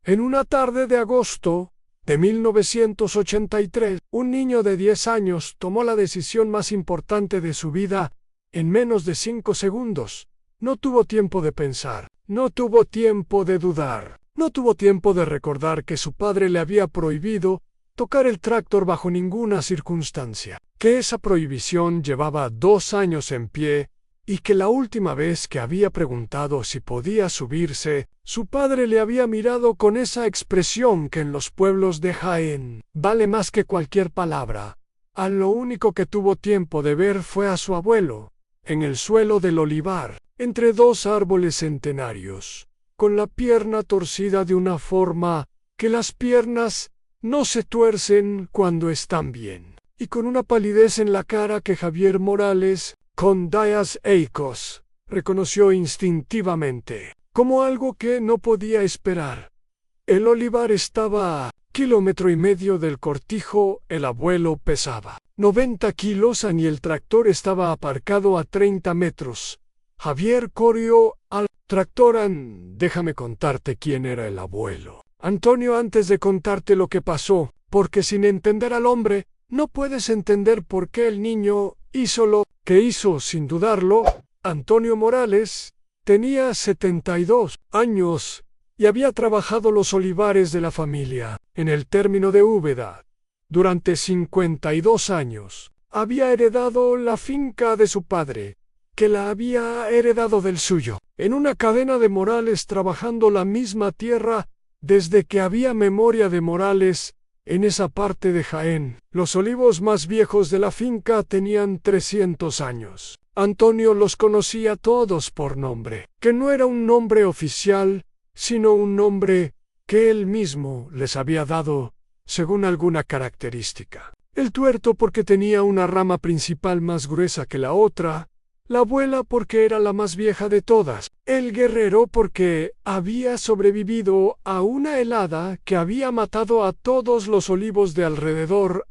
En una tarde de agosto de 1983, un niño de 10 años tomó la decisión más importante de su vida en menos de 5 segundos. No tuvo tiempo de pensar, no tuvo tiempo de dudar, no tuvo tiempo de recordar que su padre le había prohibido tocar el tractor bajo ninguna circunstancia, que esa prohibición llevaba 2 años en pie y que la última vez que había preguntado si podía subirse, su padre le había mirado con esa expresión que en los pueblos de Jaén vale más que cualquier palabra. A lo único que tuvo tiempo de ver fue a su abuelo, en el suelo del olivar, entre 2 árboles centenarios, con la pierna torcida de una forma que las piernas no se tuercen cuando están bien, y con una palidez en la cara que Javier Morales, con Díaz Eicos, reconoció instintivamente, como algo que no podía esperar. El olivar estaba a 1,5 kilómetros del cortijo. El abuelo pesaba 90 kilos y el tractor estaba aparcado a 30 metros. Javier corrió al tractor. Déjame contarte quién era el abuelo, Antonio, antes de contarte lo que pasó, porque sin entender al hombre, no puedes entender por qué el niño hizo lo que hizo sin dudarlo. Antonio Morales tenía 72 años y había trabajado los olivares de la familia en el término de Úbeda durante 52 años. Había heredado la finca de su padre, que la había heredado del suyo, en una cadena de Morales, trabajando la misma tierra desde que había memoria de Morales. En esa parte de Jaén, los olivos más viejos de la finca tenían 300 años. Antonio los conocía todos por nombre, que no era un nombre oficial, sino un nombre que él mismo les había dado según alguna característica. El tuerto porque tenía una rama principal más gruesa que la otra, la abuela porque era la más vieja de todas, el guerrero porque había sobrevivido a una helada que había matado a todos los olivos de alrededor.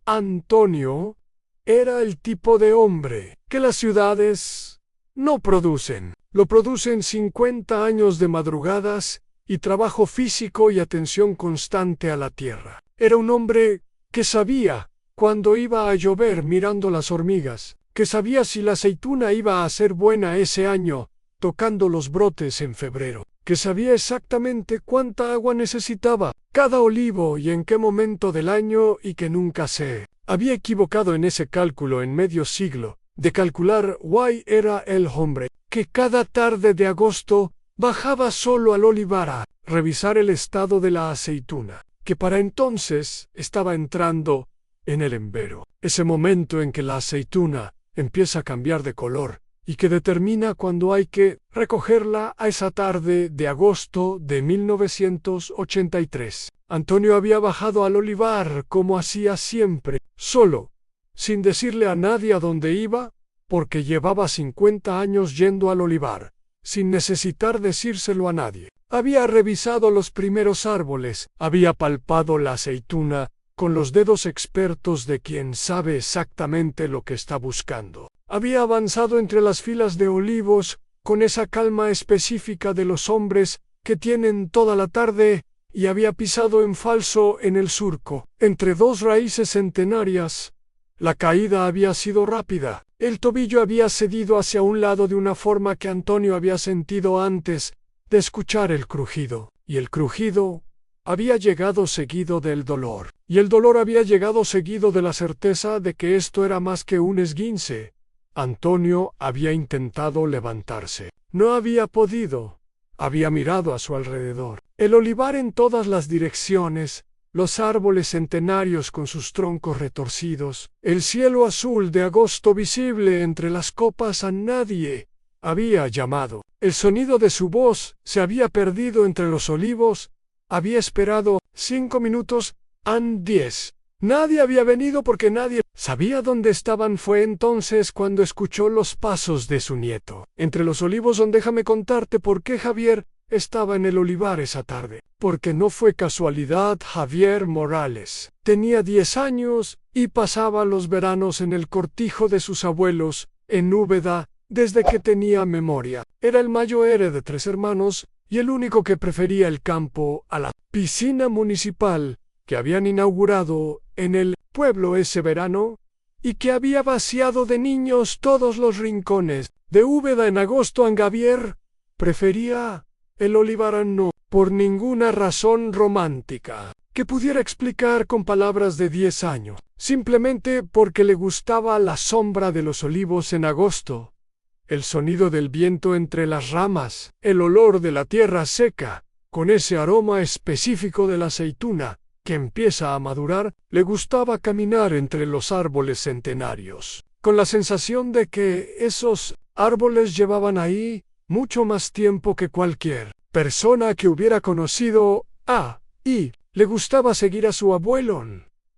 Antonio era el tipo de hombre que las ciudades no producen. Lo producen 50 años de madrugadas y trabajo físico y atención constante a la tierra. Era un hombre que sabía cuando iba a llover mirando las hormigas, que sabía si la aceituna iba a ser buena ese año, tocando los brotes en febrero, que sabía exactamente cuánta agua necesitaba cada olivo y en qué momento del año, y que nunca se había equivocado en ese cálculo en medio siglo de calcular. Era el hombre que cada tarde de agosto bajaba solo al olivar a revisar el estado de la aceituna, que para entonces estaba entrando en el embero, ese momento en que la aceituna empieza a cambiar de color y que determina cuando hay que recogerla. A esa tarde de agosto de 1983, Antonio había bajado al olivar como hacía siempre, solo, sin decirle a nadie a dónde iba, porque llevaba 50 años yendo al olivar, sin necesitar decírselo a nadie. Había revisado los primeros árboles, había palpado la aceituna con los dedos expertos de quien sabe exactamente lo que está buscando. Había avanzado entre las filas de olivos con esa calma específica de los hombres que tienen toda la tarde, y había pisado en falso en el surco, entre 2 raíces centenarias. La caída había sido rápida. El tobillo había cedido hacia un lado de una forma que Antonio había sentido antes de escuchar el crujido, y el crujido había llegado seguido del dolor, y el dolor había llegado seguido de la certeza de que esto era más que un esguince. Antonio había intentado levantarse. No había podido. Había mirado a su alrededor. El olivar en todas las direcciones, los árboles centenarios con sus troncos retorcidos, el cielo azul de agosto visible entre las copas. A nadie había llamado. El sonido de su voz se había perdido entre los olivos. Había esperado 5 minutos, 10. Nadie había venido porque nadie sabía dónde estaban. Fue entonces cuando escuchó los pasos de su nieto entre los olivos. Déjame contarte por qué Javier estaba en el olivar esa tarde. Porque no fue casualidad. Javier Morales tenía 10 años y pasaba los veranos en el cortijo de sus abuelos, en Úbeda, desde que tenía memoria. Era el mayor de 3 hermanos y el único que prefería el campo a la piscina municipal que habían inaugurado en el pueblo ese verano y que había vaciado de niños todos los rincones de Úbeda en agosto. Javier prefería el olivar no por ninguna razón romántica que pudiera explicar con palabras de 10 años, simplemente porque le gustaba la sombra de los olivos en agosto, el sonido del viento entre las ramas, el olor de la tierra seca, con ese aroma específico de la aceituna que empieza a madurar. Le gustaba caminar entre los árboles centenarios, con la sensación de que esos árboles llevaban ahí mucho más tiempo que cualquier persona que hubiera conocido. Y le gustaba seguir a su abuelo.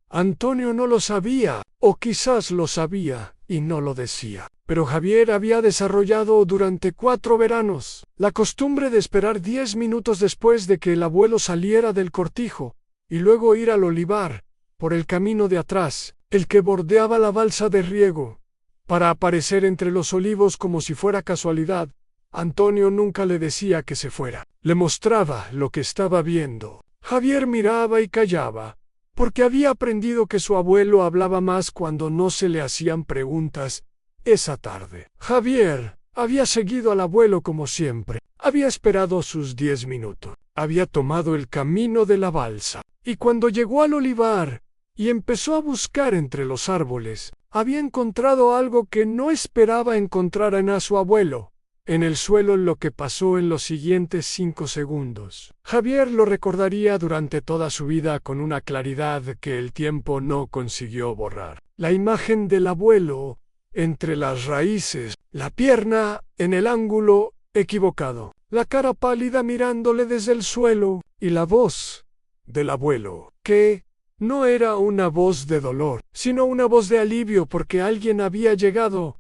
Antonio no lo sabía, o quizás lo sabía y no lo decía, pero Javier había desarrollado durante 4 veranos la costumbre de esperar 10 minutos después de que el abuelo saliera del cortijo, y luego ir al olivar, por el camino de atrás, el que bordeaba la balsa de riego, para aparecer entre los olivos como si fuera casualidad. Antonio nunca le decía que se fuera, le mostraba lo que estaba viendo. Javier miraba y callaba, porque había aprendido que su abuelo hablaba más cuando no se le hacían preguntas. Esa tarde, Javier había seguido al abuelo como siempre, había esperado sus 10 minutos, había tomado el camino de la balsa, y cuando llegó al olivar y empezó a buscar entre los árboles, había encontrado algo que no esperaba encontrar en su abuelo. En el suelo lo que pasó en los siguientes 5 segundos. Javier lo recordaría durante toda su vida con una claridad que el tiempo no consiguió borrar. La imagen del abuelo entre las raíces, la pierna en el ángulo equivocado, la cara pálida mirándole desde el suelo, y la voz del abuelo, que no era una voz de dolor, sino una voz de alivio porque alguien había llegado.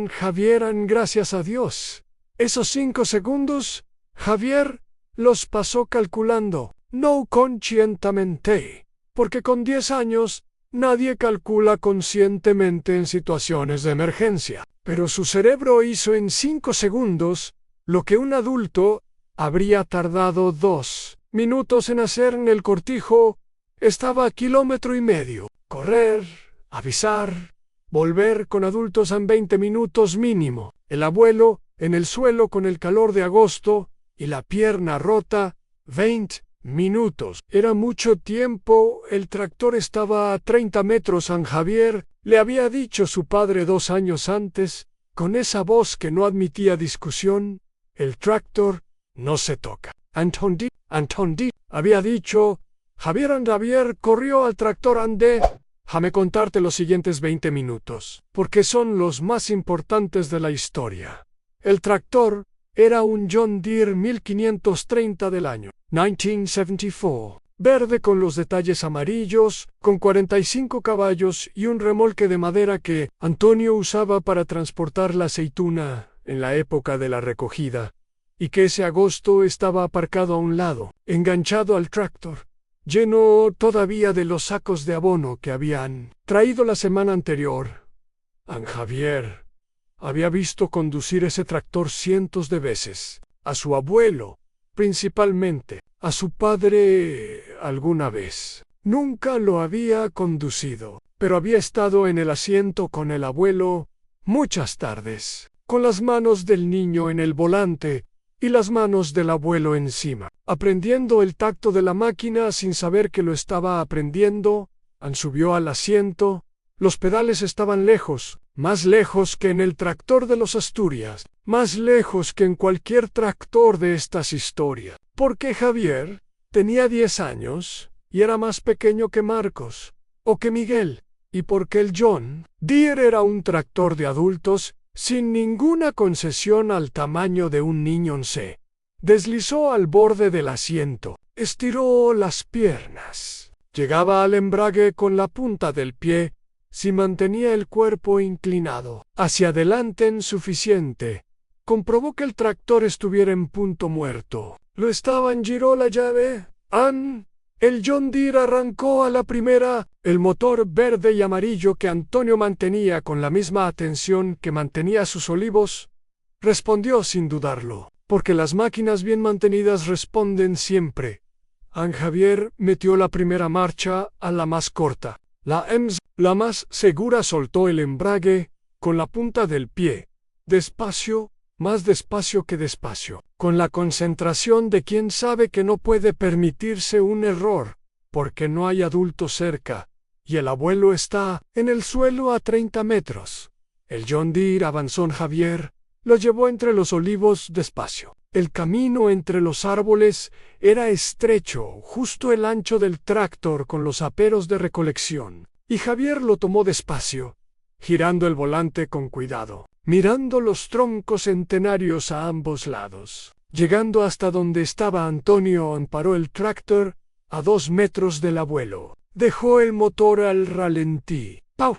Javier, gracias a Dios. Esos 5 segundos, Javier los pasó calculando, no conscientemente, porque con 10 años nadie calcula conscientemente en situaciones de emergencia. Pero su cerebro hizo en 5 segundos lo que un adulto habría tardado 2 minutos en hacer en el cortijo. Estaba a 1,5 kilómetros. Correr, avisar, volver con adultos en 20 minutos mínimo. El abuelo, en el suelo con el calor de agosto y la pierna rota, 20 minutos. Era mucho tiempo. El tractor estaba a 30 metros. Javier le había dicho su padre 2 años antes, con esa voz que no admitía discusión: el tractor no se toca. Antondi, había dicho. Javier corrió al tractor. Déjame contarte los siguientes 20 minutos, porque son los más importantes de la historia. El tractor era un John Deere 1530 del año 1974, verde con los detalles amarillos, con 45 caballos y un remolque de madera que Antonio usaba para transportar la aceituna en la época de la recogida, y que ese agosto estaba aparcado a un lado, enganchado al tractor, lleno todavía de los sacos de abono que habían traído la semana anterior. Javier había visto conducir ese tractor cientos de veces, a su abuelo, principalmente, a su padre alguna vez. Nunca lo había conducido, pero había estado en el asiento con el abuelo muchas tardes, con las manos del niño en el volante y las manos del abuelo encima, aprendiendo el tacto de la máquina sin saber que lo estaba aprendiendo. Subió al asiento. Los pedales estaban lejos, más lejos que en el tractor de los Asturias, más lejos que en cualquier tractor de estas historias, porque Javier tenía 10 años y era más pequeño que Marcos o que Miguel, y porque el John Deere era un tractor de adultos sin ninguna concesión al tamaño de un niño. Se deslizó al borde del asiento, estiró las piernas, llegaba al embrague con la punta del pie, si mantenía el cuerpo inclinado hacia adelante en suficiente, comprobó que el tractor estuviera en punto muerto. Lo estaba. Giró la llave. El John Deere arrancó a la primera. El motor verde y amarillo que Antonio mantenía con la misma atención que mantenía sus olivos, respondió sin dudarlo. porque las máquinas bien mantenidas responden siempre. Javier metió la primera marcha a la más corta. La más segura, soltó el embrague con la punta del pie. Despacio, más despacio que despacio, con la concentración de quien sabe que no puede permitirse un error, porque no hay adulto cerca, y el abuelo está en el suelo a 30 metros. El John Deere avanzó en Javier, lo llevó entre los olivos despacio. El camino entre los árboles era estrecho, justo el ancho del tractor con los aperos de recolección, y Javier lo tomó despacio, girando el volante con cuidado, mirando los troncos centenarios a ambos lados. Llegando hasta donde estaba Antonio, paró el tractor a 2 metros del abuelo. Dejó el motor al ralentí. ¡Pau!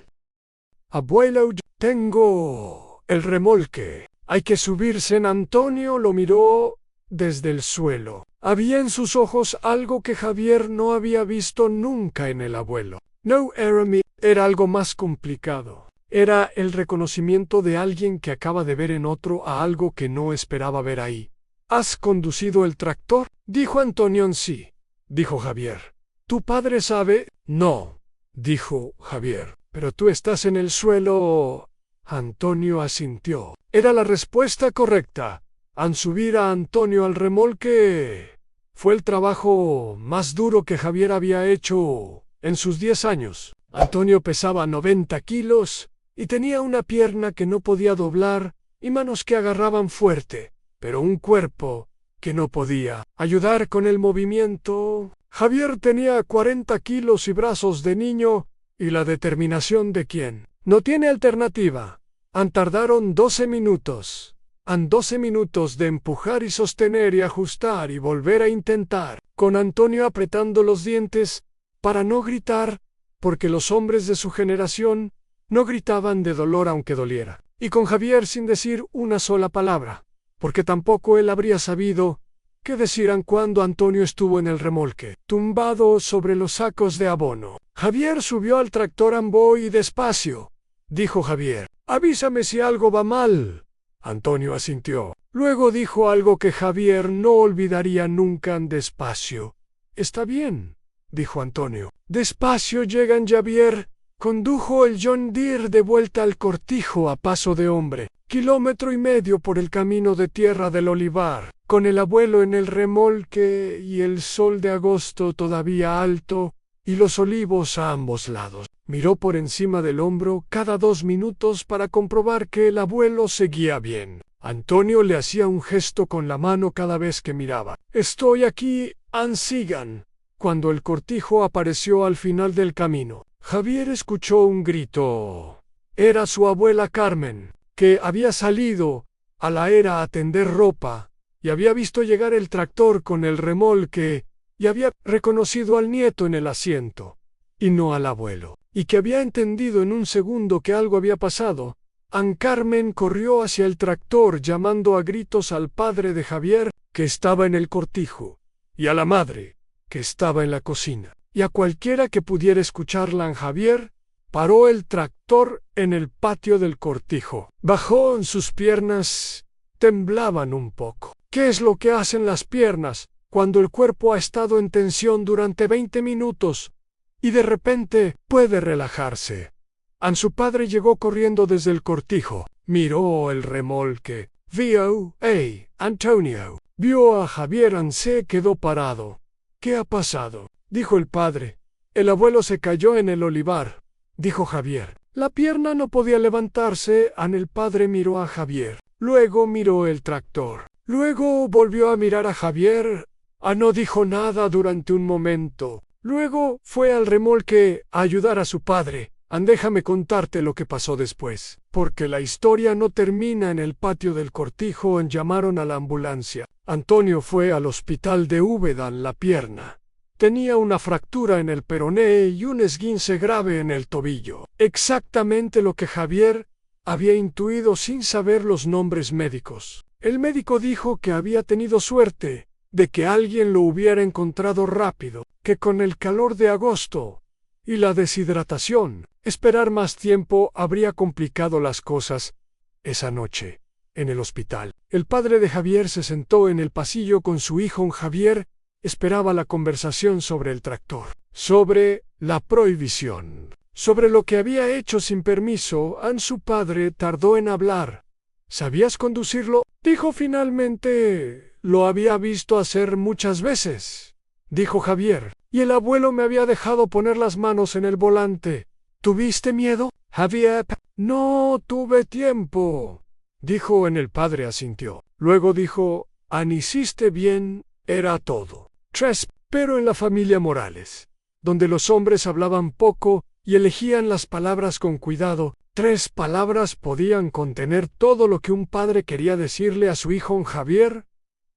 Abuelo, tengo el remolque. Hay que subirse. Antonio lo miró desde el suelo. Había en sus ojos algo que Javier no había visto nunca en el abuelo. No era algo más complicado. Era el reconocimiento de alguien que acaba de ver en otro a algo que no esperaba ver ahí. ¿Has conducido el tractor?, dijo Antonio. Sí, dijo Javier. ¿Tu padre sabe? No, dijo Javier. Pero tú estás en el suelo. Antonio asintió. Era la respuesta correcta. Al subir a Antonio al remolque, fue el trabajo más duro que Javier había hecho en sus 10 años. Antonio pesaba 90 kilos y tenía una pierna que no podía doblar y manos que agarraban fuerte, pero un cuerpo que no podía ayudar con el movimiento. Javier tenía 40 kilos y brazos de niño y la determinación de quien no tiene alternativa. Tardaron 12 minutos. 12 minutos de empujar y sostener y ajustar y volver a intentar, con Antonio apretando los dientes para no gritar, porque los hombres de su generación no gritaban de dolor aunque doliera, y con Javier sin decir una sola palabra, porque tampoco él habría sabido qué decir cuando Antonio estuvo en el remolque, tumbado sobre los sacos de abono. Javier subió al tractor y despacio, dijo Javier. Avísame si algo va mal. Antonio asintió. Luego dijo algo que Javier no olvidaría nunca. Despacio. Está bien, dijo Antonio. Despacio llegan. Javier condujo el John Deere de vuelta al cortijo a paso de hombre, 1,5 kilómetros por el camino de tierra del olivar, con el abuelo en el remolque y el sol de agosto todavía alto y los olivos a ambos lados. Miró por encima del hombro cada 2 minutos para comprobar que el abuelo seguía bien. Antonio le hacía un gesto con la mano cada vez que miraba. Estoy aquí, sigan. Cuando el cortijo apareció al final del camino, Javier escuchó un grito. Era su abuela Carmen, que había salido a la era a tender ropa y había visto llegar el tractor con el remolque y había reconocido al nieto en el asiento y no al abuelo, y que había entendido en un segundo que algo había pasado. Carmen corrió hacia el tractor llamando a gritos al padre de Javier, que estaba en el cortijo, y a la madre, que estaba en la cocina, y a cualquiera que pudiera escucharla. Javier paró el tractor en el patio del cortijo. Bajó en sus piernas, temblaban un poco. ¿Qué es lo que hacen las piernas cuando el cuerpo ha estado en tensión durante 20 minutos y de repente puede relajarse? Su padre llegó corriendo desde el cortijo, miró el remolque, vio, Antonio, vio a Javier. Se quedó parado. ¿Qué ha pasado?, dijo el padre. El abuelo se cayó en el olivar, dijo Javier. La pierna no podía levantarse. El padre miró a Javier, luego miró el tractor, luego volvió a mirar a Javier. No dijo nada durante un momento. Luego fue al remolque a ayudar a su padre. Déjame contarte lo que pasó después, porque la historia no termina en el patio del cortijo. Llamaron a la ambulancia. Antonio fue al hospital de Úbeda. La pierna tenía una fractura en el peroné y un esguince grave en el tobillo. Exactamente lo que Javier había intuido sin saber los nombres médicos. El médico dijo que había tenido suerte de que alguien lo hubiera encontrado rápido, que con el calor de agosto y la deshidratación, esperar más tiempo habría complicado las cosas esa noche. en el hospital. El padre de Javier se sentó en el pasillo con su hijo. Javier esperaba la conversación sobre el tractor, sobre la prohibición, sobre lo que había hecho sin permiso. Su padre tardó en hablar. ¿Sabías conducirlo? Dijo finalmente. Lo había visto hacer muchas veces, dijo Javier, y el abuelo me había dejado poner las manos en el volante. ¿Tuviste miedo, Javier? No tuve tiempo, dijo. El padre asintió. Luego dijo, hiciste bien, era todo. 3. Pero en la familia Morales, donde los hombres hablaban poco y elegían las palabras con cuidado, 3 palabras podían contener todo lo que un padre quería decirle a su hijo. Javier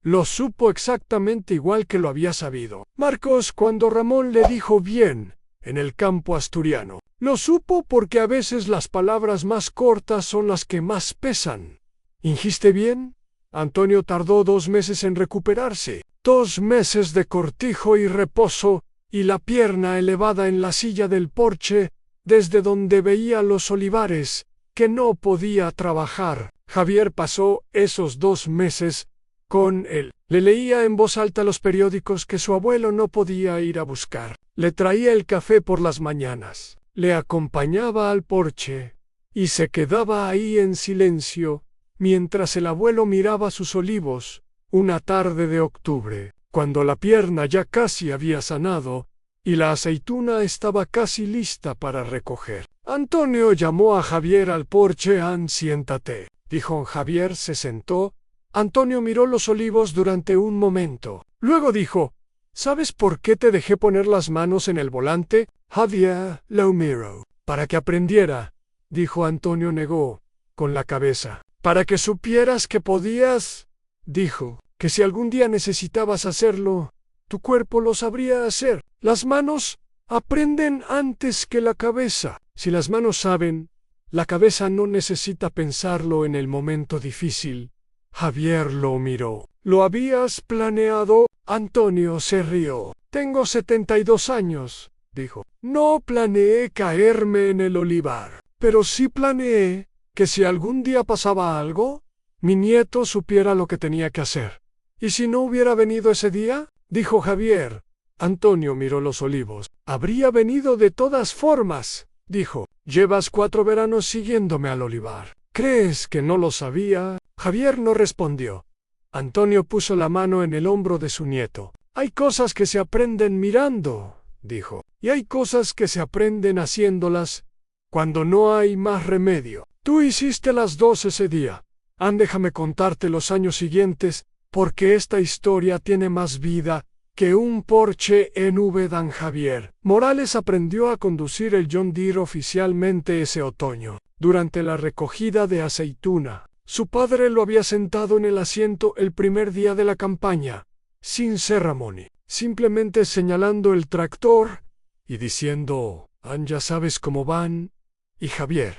lo supo exactamente igual que lo había sabido Marcos cuando Ramón le dijo bien en el campo asturiano. Lo supo porque a veces las palabras más cortas son las que más pesan. ¿Hiciste bien? Antonio tardó 2 meses en recuperarse. 2 meses de cortijo y reposo, y la pierna elevada en la silla del porche, desde donde veía los olivares, que no podía trabajar. Javier pasó esos 2 meses con él. Le leía en voz alta los periódicos que su abuelo no podía ir a buscar. Le traía el café por las mañanas. Le acompañaba al porche, y se quedaba ahí en silencio, mientras el abuelo miraba sus olivos. Una tarde de octubre, cuando la pierna ya casi había sanado, y la aceituna estaba casi lista para recoger. Antonio llamó a Javier al porche. Siéntate, dijo. Javier se sentó. Antonio miró los olivos durante un momento. Luego dijo, ¿sabes por qué te dejé poner las manos en el volante? Javier lo miró. Para que aprendiera, dijo. Antonio negó con la cabeza. Para que supieras que podías, dijo, que si algún día necesitabas hacerlo, tu cuerpo lo sabría hacer. Las manos aprenden antes que la cabeza. Si las manos saben, la cabeza no necesita pensarlo en el momento difícil. Javier lo miró. ¿Lo habías planeado? Antonio se rió. Tengo 72 años, dijo. No planeé caerme en el olivar, pero sí planeé que si algún día pasaba algo, mi nieto supiera lo que tenía que hacer. ¿Y si no hubiera venido ese día? Dijo Javier. Antonio miró los olivos. Habría venido de todas formas, dijo. Llevas 4 veranos siguiéndome al olivar. ¿Crees que no lo sabía? Javier no respondió. Antonio puso la mano en el hombro de su nieto. Hay cosas que se aprenden mirando, dijo. Y hay cosas que se aprenden haciéndolas cuando no hay más remedio. Tú hiciste las 2 ese día. Déjame contarte los años siguientes, porque esta historia tiene más vida que un porche en Úbeda. Javier Morales aprendió a conducir el John Deere oficialmente ese otoño. Durante la recogida de aceituna, su padre lo había sentado en el asiento el primer día de la campaña, sin ceremony, simplemente señalando el tractor y diciendo, ya sabes cómo van. Y Javier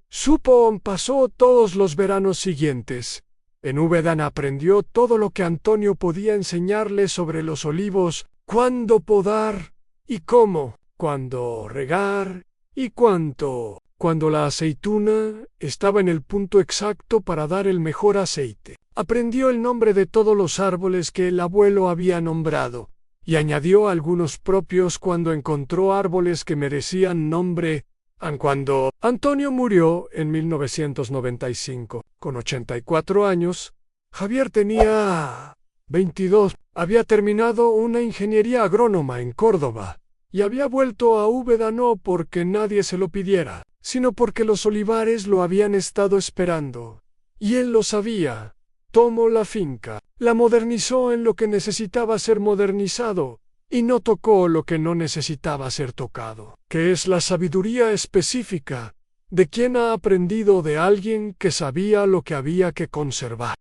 pasó todos los veranos siguientes. En Úbeda aprendió todo lo que Antonio podía enseñarle sobre los olivos, cuándo podar y cómo, cuándo regar y cuánto, cuando la aceituna estaba en el punto exacto para dar el mejor aceite. Aprendió el nombre de todos los árboles que el abuelo había nombrado, y añadió algunos propios cuando encontró árboles que merecían nombre. Cuando Antonio murió en 1995, con 84 años, Javier tenía 22. Había terminado una ingeniería agrónoma en Córdoba y había vuelto a Úbeda no porque nadie se lo pidiera, sino porque los olivares lo habían estado esperando. Y él lo sabía. Tomó la finca, la modernizó en lo que necesitaba ser modernizado, y no tocó lo que no necesitaba ser tocado, que es la sabiduría específica de quien ha aprendido de alguien que sabía lo que había que conservar.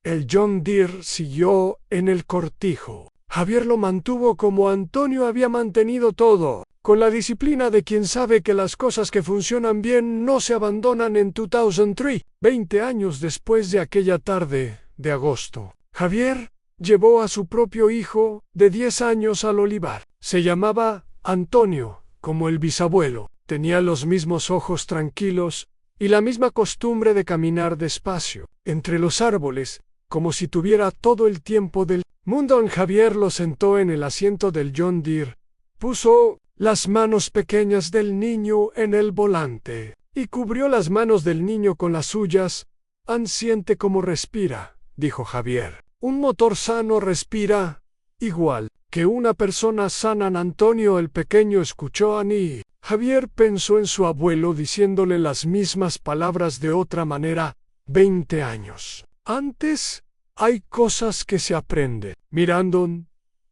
El John Deere siguió en el cortijo. Javier lo mantuvo como Antonio había mantenido todo, con la disciplina de quien sabe que las cosas que funcionan bien no se abandonan. En 2003, 20 años después de aquella tarde de agosto, Javier llevó a su propio hijo de 10 años al olivar. Se llamaba Antonio, como el bisabuelo. Tenía los mismos ojos tranquilos y la misma costumbre de caminar despacio. entre los árboles, como si tuviera todo el tiempo del mundo. Javier lo sentó en el asiento del John Deere, puso las manos pequeñas del niño en el volante y cubrió las manos del niño con las suyas. Siente cómo respira, dijo Javier. Un motor sano respira igual que una persona sana. Antonio el pequeño escuchó a Annie. Javier pensó en su abuelo diciéndole las mismas palabras de otra manera 20 años antes. Hay cosas que se aprenden mirando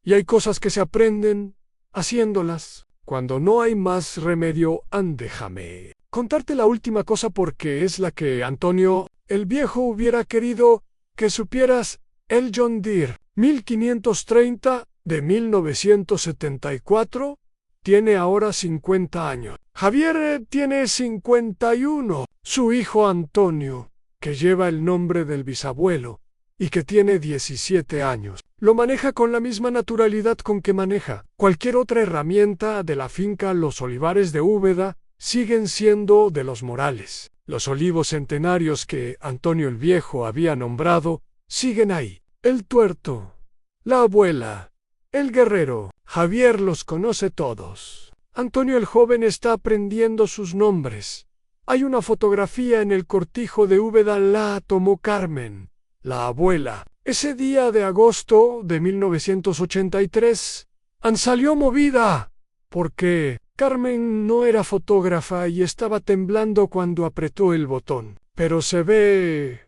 y hay cosas que se aprenden haciéndolas. Cuando no hay más remedio, déjame contarte la última cosa porque es la que Antonio el viejo hubiera querido que supieras. El John Deere 1530 de 1974 tiene ahora 50 años. Javier tiene 51. Su hijo Antonio, que lleva el nombre del bisabuelo y que tiene 17 años, lo maneja con la misma naturalidad con que maneja cualquier otra herramienta de la finca. Los olivares de Úbeda siguen siendo de los Morales. Los olivos centenarios que Antonio el Viejo había nombrado siguen ahí. El tuerto, la abuela, el guerrero. Javier los conoce todos. Antonio el joven está aprendiendo sus nombres. Hay una fotografía en el cortijo de Úbeda. La tomó Carmen, la abuela. Ese día de agosto de 1983, salió movida, porque Carmen no era fotógrafa y estaba temblando cuando apretó el botón. Pero se ve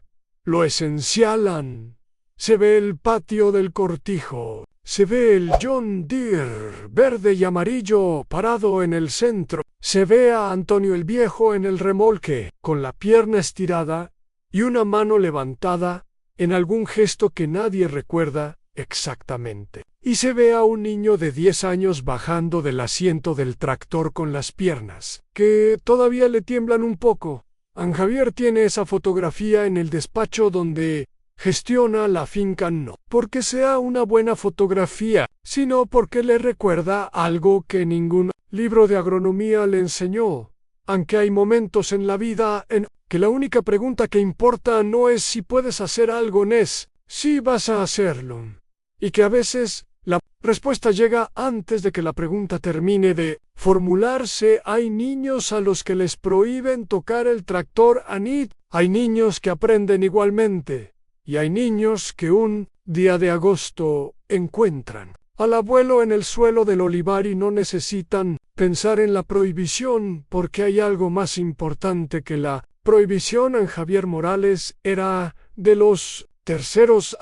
lo esencial. Se ve el patio del cortijo. Se ve el John Deere verde y amarillo parado en el centro. Se ve a Antonio el Viejo en el remolque, con la pierna estirada y una mano levantada en algún gesto que nadie recuerda exactamente. Y se ve a un niño de 10 años bajando del asiento del tractor con las piernas, que todavía le tiemblan un poco. Javier tiene esa fotografía en el despacho donde gestiona la finca, no porque sea una buena fotografía, sino porque le recuerda algo que ningún libro de agronomía le enseñó. Aunque hay momentos en la vida en que la única pregunta que importa no es si puedes hacer algo, es si vas a hacerlo. Y que a veces la respuesta llega antes de que la pregunta termine de formularse. Hay niños a los que les prohíben tocar el tractor, Anit. Hay niños que aprenden igualmente. Y hay niños que un día de agosto encuentran al abuelo en el suelo del olivar y no necesitan pensar en la prohibición porque hay algo más importante que la prohibición. Javier Morales era de los terceros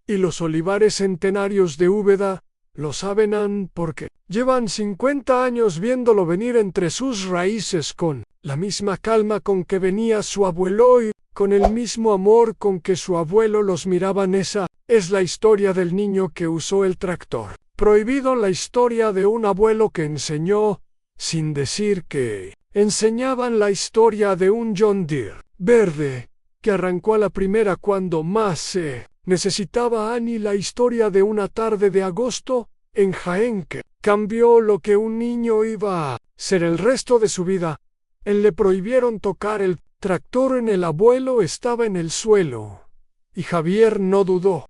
y los olivares centenarios de Úbeda lo saben porque llevan 50 años viéndolo venir entre sus raíces con la misma calma con que venía su abuelo y con el mismo amor con que su abuelo los miraban. Esa es la historia del niño que usó el tractor prohibido, la historia de un abuelo que enseñó, sin decir que enseñaban, la historia de un John Deere verde que arrancó a la primera cuando más se necesitaba. Annie, la historia de una tarde de agosto en Jaén que cambió lo que un niño iba a ser el resto de su vida. Él le prohibieron tocar el tractor. El abuelo estaba en el suelo y Javier no dudó.